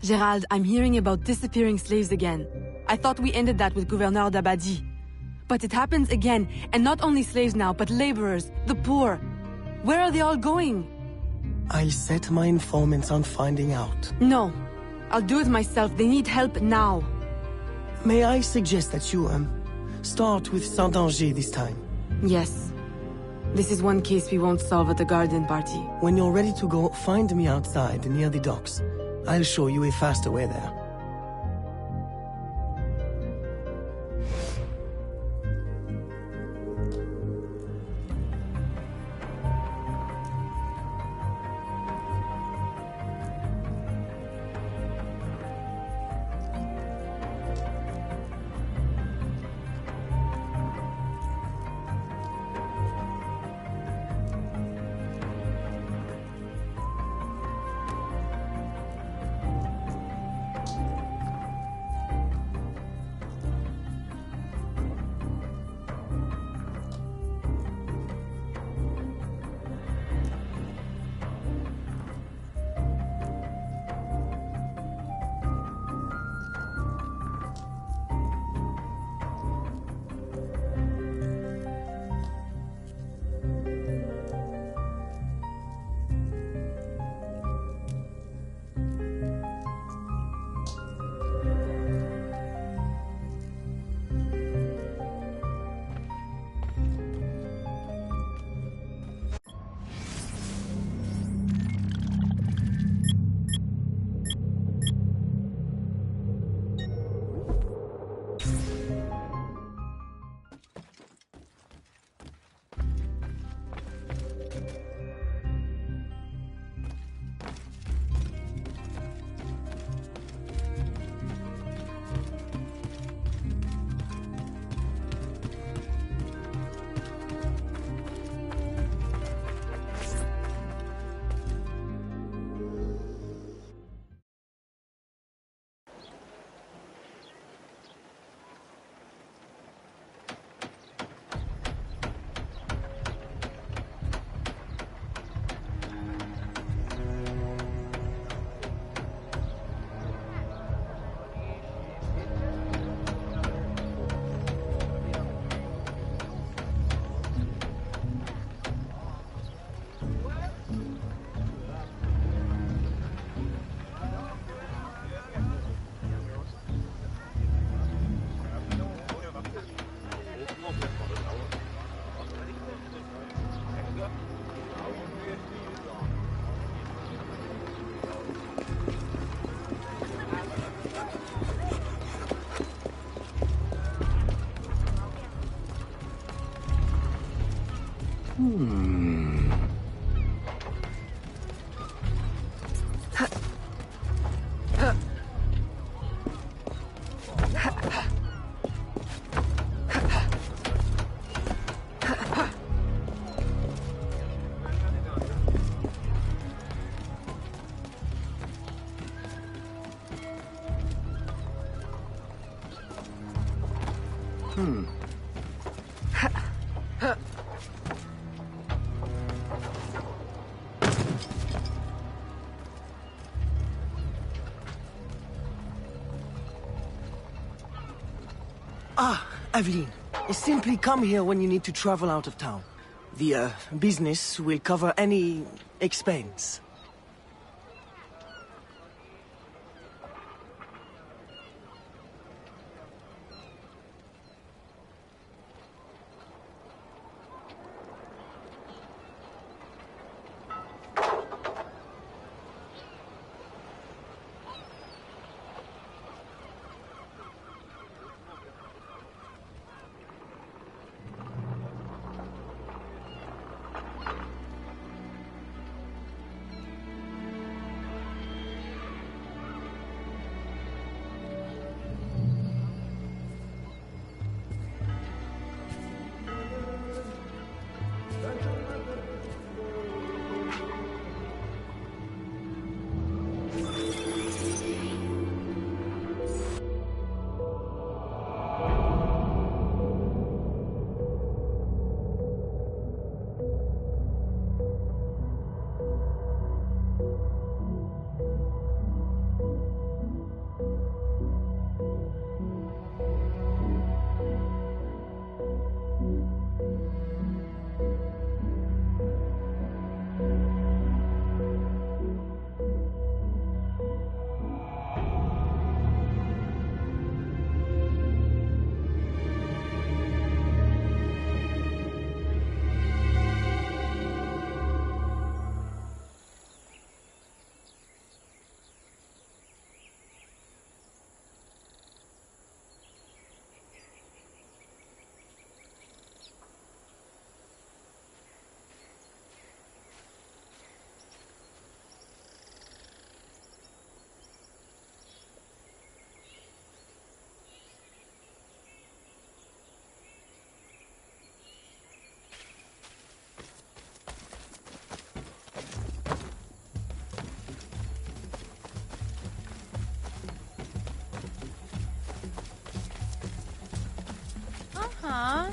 Gerald, I'm hearing about disappearing slaves again. I thought we ended that with Gouverneur d'Abadie. But it happens again, and not only slaves now, but laborers, the poor. Where are they all going? I'll set my informants on finding out. No. I'll do it myself. They need help now. May I suggest that you, start with Saint-Danger this time? Yes. This is one case we won't solve at the garden party. When you're ready to go, find me outside near the docks. I'll show you a faster way there. Ah, Aveline. Simply come here when you need to travel out of town. The, business will cover any expense. Huh?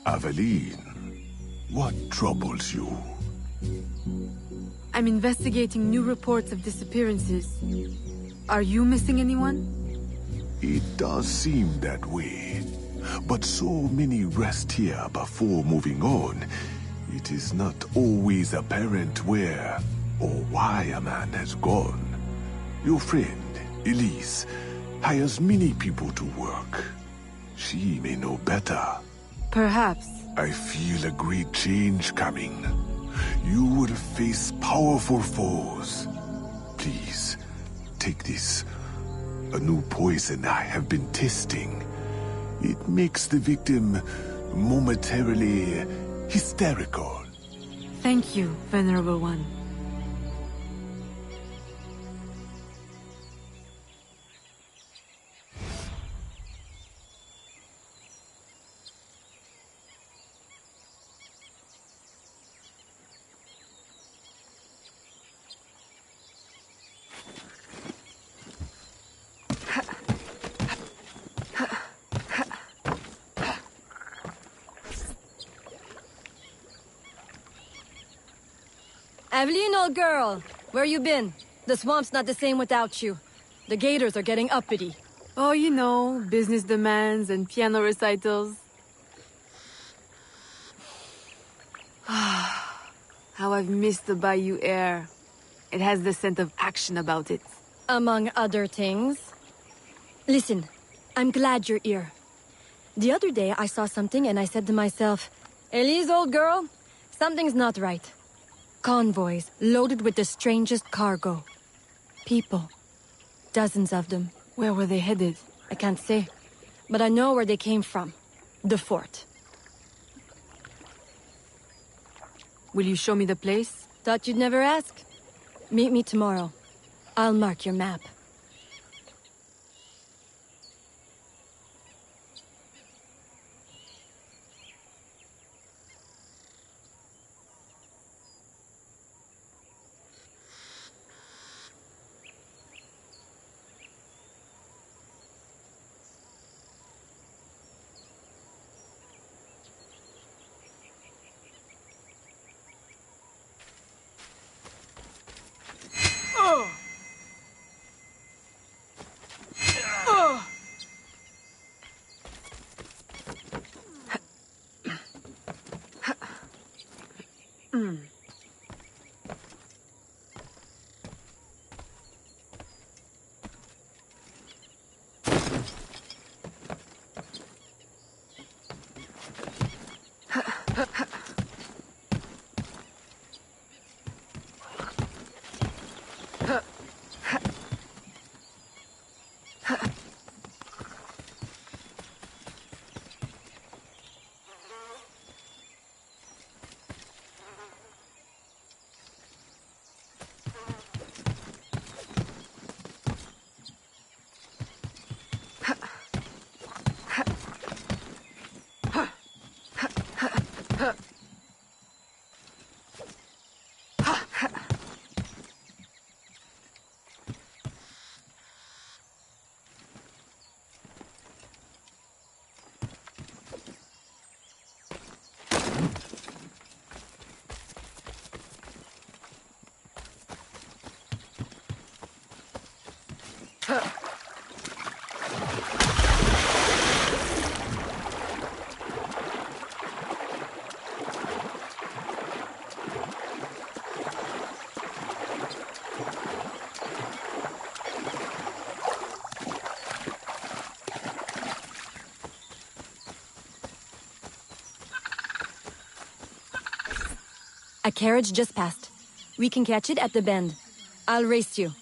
Aveline, what troubles you? I'm investigating new reports of disappearances. Are you missing anyone? It does seem that way. But so many rest here before moving on. It is not always apparent where or why a man has gone. Your friend, Elise, hires many people to work. She may know better. Perhaps. I feel a great change coming. You will face powerful foes. Please, take this. A new poison I have been testing. It makes the victim momentarily hysterical. Thank you, Venerable One. Aveline, old girl, where you been? The swamp's not the same without you. The gators are getting uppity. Oh, you know, business demands and piano recitals. How I've missed the bayou air. It has the scent of action about it. Among other things. Listen, I'm glad you're here. The other day I saw something and I said to myself, Elise, old girl, something's not right. Convoys loaded with the strangest cargo. People. Dozens of them. Where were they headed? I can't say. But I know where they came from. The fort. Will you show me the place? Thought you'd never ask. Meet me tomorrow. I'll mark your map. A carriage just passed. We can catch it at the bend. I'll race you.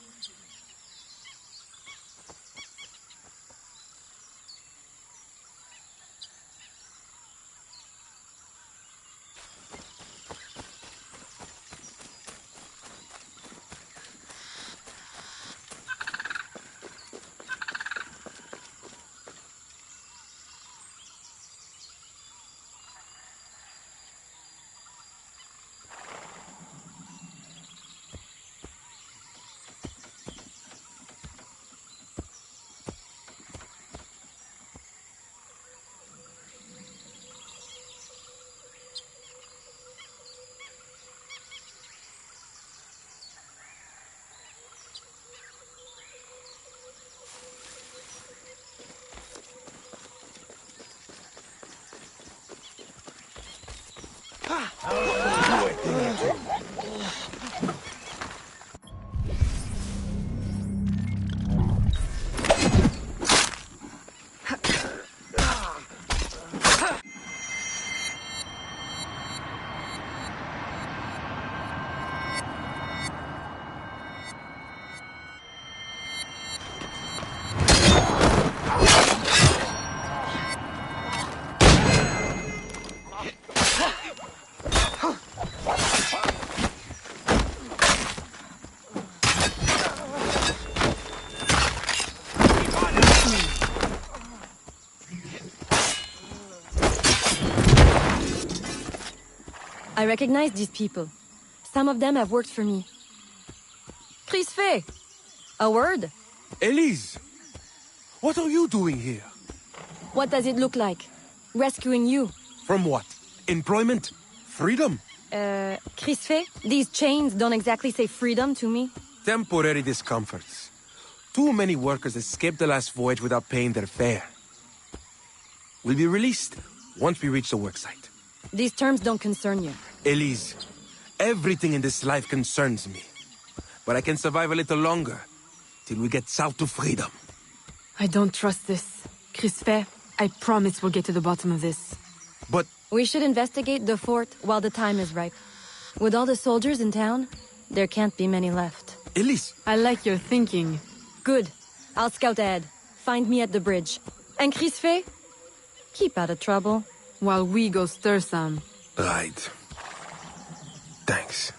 I recognize these people. Some of them have worked for me. Crisfe! A word? Elise! What are you doing here? What does it look like? Rescuing you. From what? Employment? Freedom? Crisfe, these chains don't exactly say freedom to me. Temporary discomforts. Too many workers escaped the last voyage without paying their fare. We'll be released once we reach the worksite. These terms don't concern you. Elise, everything in this life concerns me. But I can survive a little longer, till we get south to freedom. I don't trust this. Crisfe, I promise we'll get to the bottom of this. But... We should investigate the fort while the time is ripe. With all the soldiers in town, there can't be many left. Elise! I like your thinking. Good. I'll scout ahead. Find me at the bridge. And Crisfe? Keep out of trouble. While we go stir some. Right. Thanks.